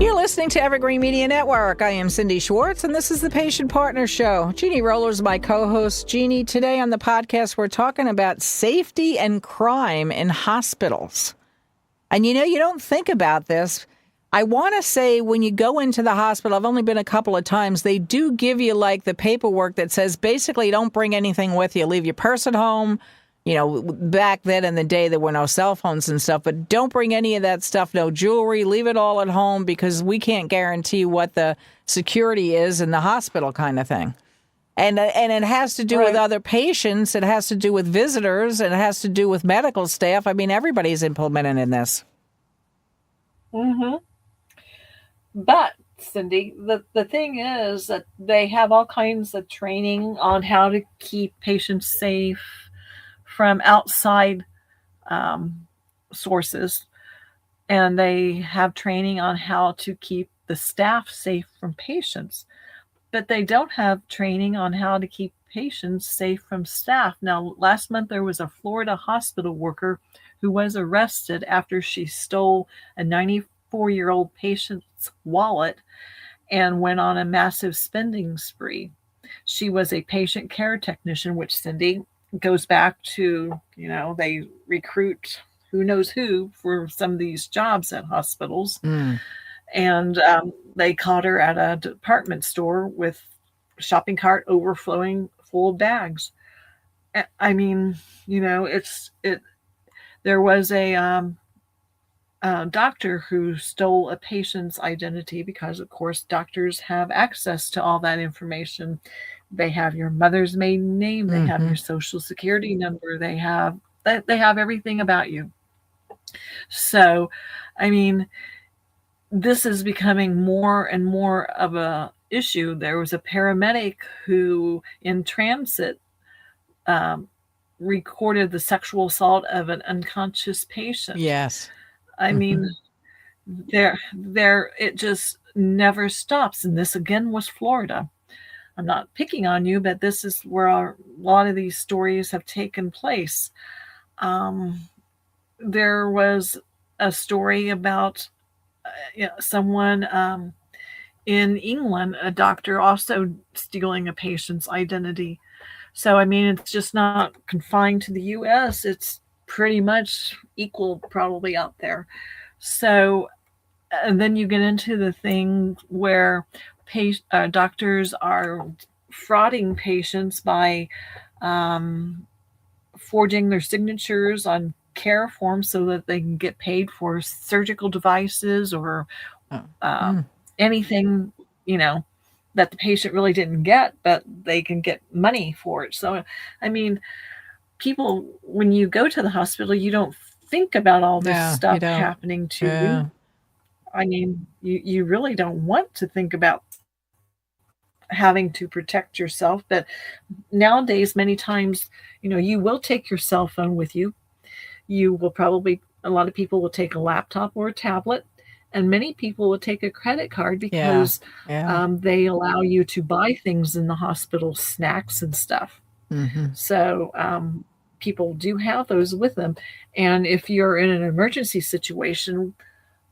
You're listening to Evergreen Media Network. I am Cindy Schwartz, and this is the Patient Partner Show. Jeannie Roller's my co-host. Jeannie, today on the podcast, we're talking about safety and crime in hospitals. And you don't think about this. I want to say when you go into the hospital, I've only been a couple of times, they do give you like the paperwork that says basically don't bring anything with you. Leave your purse at home. Back then in the day, there were no cell phones and stuff, but don't bring any of that stuff, no jewelry, leave it all at home because we can't guarantee what the security is in the hospital kind of thing. And it has to do with other patients. It has to do with visitors. It has to do with medical staff. I mean, everybody's implemented in this. Mm-hmm. But, Cindy, the thing is that they have all kinds of training on how to keep patients safe from outside sources, and they have training on how to keep the staff safe from patients, but they don't have training on how to keep patients safe from staff. Now, last month there was a Florida hospital worker who was arrested after she stole a 94-year-old patient's wallet and went on a massive spending spree. She was a patient care technician, which, Cindy, goes back to, they recruit who knows who for some of these jobs at hospitals. And they caught her at a department store with a shopping cart overflowing full of bags. I mean, there was a doctor who stole a patient's identity because, of course, doctors have access to all that information. They have your mother's maiden name. They have your social security number. They have everything about you. So, I mean, this is becoming more and more of a issue. There was a paramedic who, in transit, recorded the sexual assault of an unconscious patient. Yes. I mean, it just never stops. And this again was Florida. I'm not picking on you, but this is where a lot of these stories have taken place. There was a story about someone in England, a doctor also stealing a patient's identity. So, I mean, it's just not confined to the U.S. It's pretty much equal probably out there. So, and then you get into the thing where doctors are frauding patients by forging their signatures on care forms so that they can get paid for surgical devices or anything, that the patient really didn't get, but they can get money for it. So, I mean, people, when you go to the hospital, you don't think about all this stuff happening to you. I mean, you really don't want to think about having to protect yourself. But nowadays, many times, you will take your cell phone with you. You will a lot of people will take a laptop or a tablet, and many people will take a credit card because they allow you to buy things in the hospital, snacks and stuff. So people do have those with them. And if you're in an emergency situation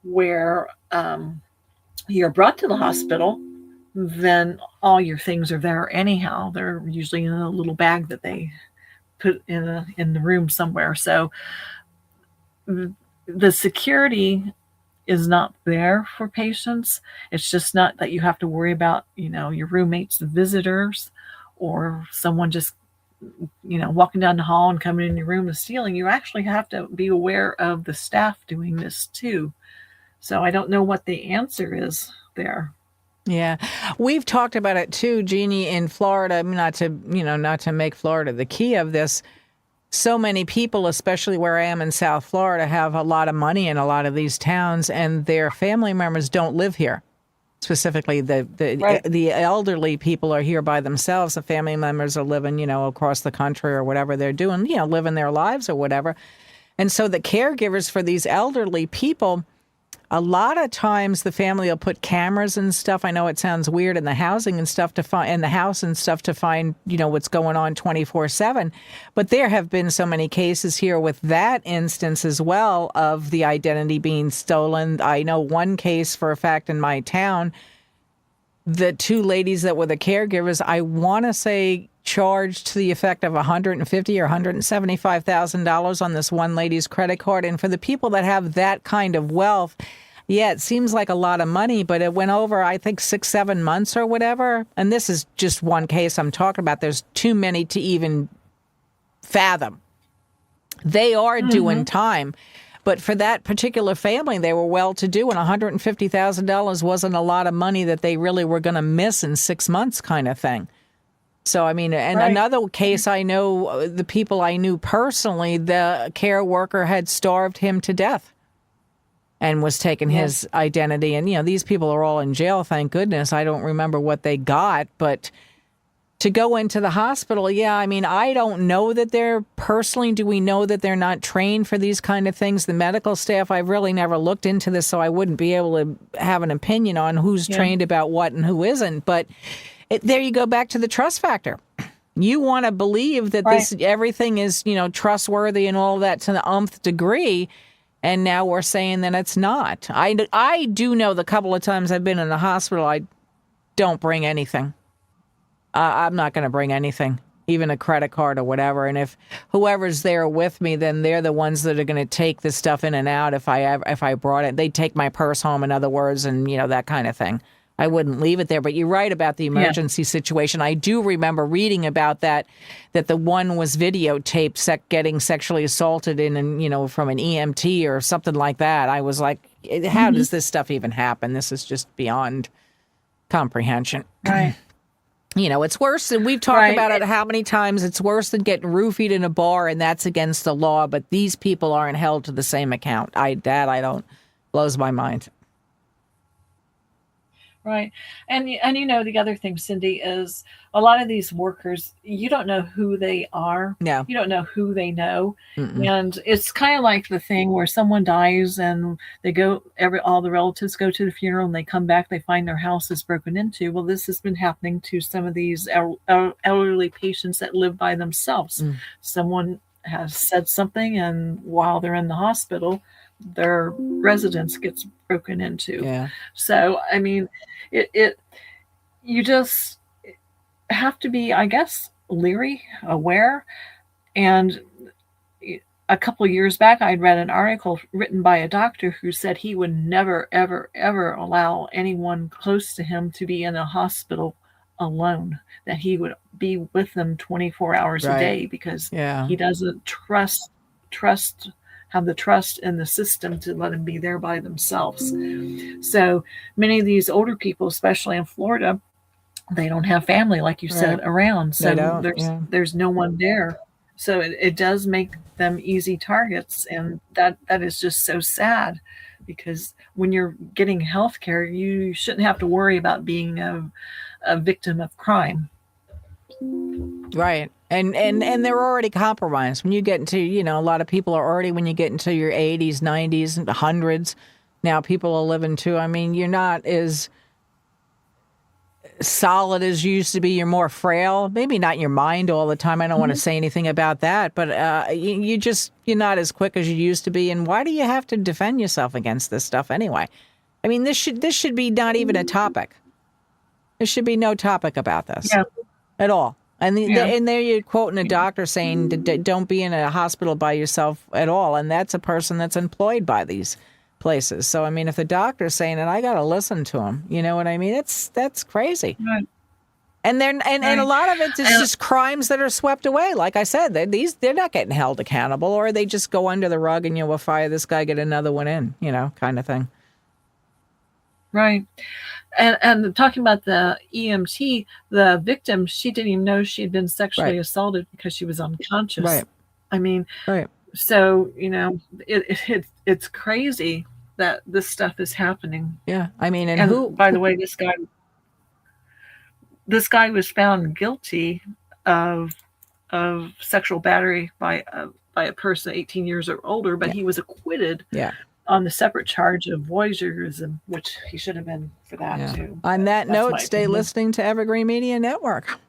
where you're brought to the hospital, then all your things are there anyhow. They're usually in a little bag that they put in the room somewhere. So the security is not there for patients. It's just not that you have to worry about, your roommates, the visitors, or someone just, walking down the hall and coming in your room and stealing. You actually have to be aware of the staff doing this too. So I don't know what the answer is there. Yeah, we've talked about it too, Jeannie, in Florida. Not to make Florida the key of this. So many people, especially where I am in South Florida, have a lot of money in a lot of these towns, and their family members don't live here. Specifically, the elderly people are here by themselves. The family members are living, across the country or whatever they're doing, living their lives or whatever. And so the caregivers for these elderly people a lot of times the family will put cameras and stuff. I know it sounds weird in the housing and stuff to find in the house and stuff to find, what's going on 24/7. But there have been so many cases here with that instance as well of the identity being stolen. I know one case for a fact in my town. The two ladies that were the caregivers, I want to say, charged to the effect of $150,000 or $175,000 on this one lady's credit card. And for the people that have that kind of wealth, yeah, it seems like a lot of money, but it went over, I think, 6-7 months or whatever. And this is just one case I'm talking about. There's too many to even fathom. They are doing time. But for that particular family, they were well-to-do, and $150,000 wasn't a lot of money that they really were going to miss in 6 months kind of thing. So, I mean, and another case I know, the people I knew personally, the care worker had starved him to death and was taking his identity. And, these people are all in jail, thank goodness. I don't remember what they got, but to go into the hospital, I mean, I don't know that do we know that they're not trained for these kind of things? The medical staff, I've really never looked into this, so I wouldn't be able to have an opinion on who's trained about what and who isn't. But there you go back to the trust factor. You want to believe that everything is, trustworthy and all that to the umpth degree. And now we're saying that it's not. I do know the couple of times I've been in the hospital, I don't bring anything. I'm not going to bring anything, even a credit card or whatever. And if whoever's there with me, then they're the ones that are going to take the stuff in and out. If I brought it, they'd take my purse home, in other words, and that kind of thing. I wouldn't leave it there. But you're right about the emergency situation. I do remember reading about that the one was videotaped getting sexually assaulted from an EMT or something like that. I was like, how does this stuff even happen? This is just beyond comprehension. Right. It's worse, and we've talked about it how many times. It's worse than getting roofied in a bar, and that's against the law. But these people aren't held to the same account. I don't blows my mind. Right. And the other thing, Cindy, is a lot of these workers, you don't know who they are. No. You don't know who they know. And it's kind of like the thing where someone dies and all the relatives go to the funeral and they come back, they find their house is broken into. Well, this has been happening to some of these elderly patients that live by themselves. Someone has said something, and while they're in the hospital, their residence gets broken into. Yeah. So, I mean, you just have to be, I guess, leery, aware. And a couple of years back, I'd read an article written by a doctor who said he would never, ever, ever allow anyone close to him to be in a hospital alone, that he would be with them 24 hours a day, because he doesn't have the trust in the system to let them be there by themselves. So many of these older people, especially in Florida, they don't have family, like you said, around. So there's no one there. So it does make them easy targets. And that is just so sad, because when you're getting health care, you shouldn't have to worry about being a victim of crime. Right. And they're already compromised. When you get into, a lot of people are already, when you get into your 80s, 90s, and 100s, now people are living too. I mean, you're not as solid as you used to be. You're more frail. Maybe not in your mind all the time. I don't want to say anything about that. But you're not as quick as you used to be. And why do you have to defend yourself against this stuff anyway? I mean, this should be not even a topic. There should be no topic about this at all. And there you're quoting a doctor saying, don't be in a hospital by yourself at all. And that's a person that's employed by these places. So, I mean, if the doctor's saying it, I got to listen to him. You know what I mean? That's crazy. Right. And a lot of it is just crimes that are swept away. Like I said, they're not getting held accountable, or they just go under the rug and we'll fire this guy, get another one in, kind of thing. Right. And talking about the EMT, the victim, she didn't even know she had been sexually assaulted because she was unconscious. Right. I mean, so, it's crazy that this stuff is happening. Yeah. I mean, by the way, this guy was found guilty of sexual battery by a person 18 years or older, but he was acquitted on the separate charge of voyeurism, which he should have been for that too. On that note, stay listening to Evergreen Media Network.